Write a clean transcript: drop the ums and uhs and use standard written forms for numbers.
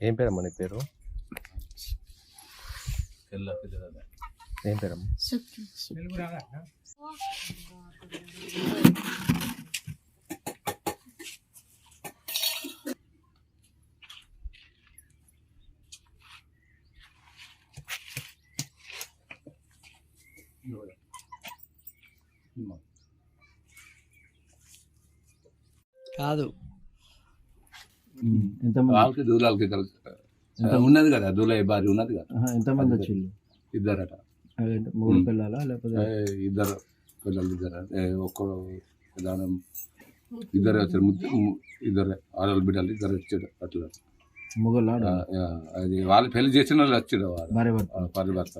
ఏం పేరమ్మా నీ పేరు? ఏం పేరమ్మా? కాదు వాళ్ళకి దూలాలకి ఉన్నది కదా, దూలయ్య భార్య ఉన్నది కదా. ఎంతమంది వచ్చిండు? ఇద్దరట. మూడు పిల్లలా లేకపోతే ఇద్దరు పిల్లలు? ఇద్దరు. ఒక్కడు దానం ఇద్దరే వచ్చారు, ఇద్దరే ఆడవాళ్ళ బిడ్డలు ఇద్దరు వచ్చాడు. అట్లా మొగలు అది వాళ్ళు పెళ్లి చేసిన వాళ్ళు వచ్చాడు, వాళ్ళు పరిభర్త.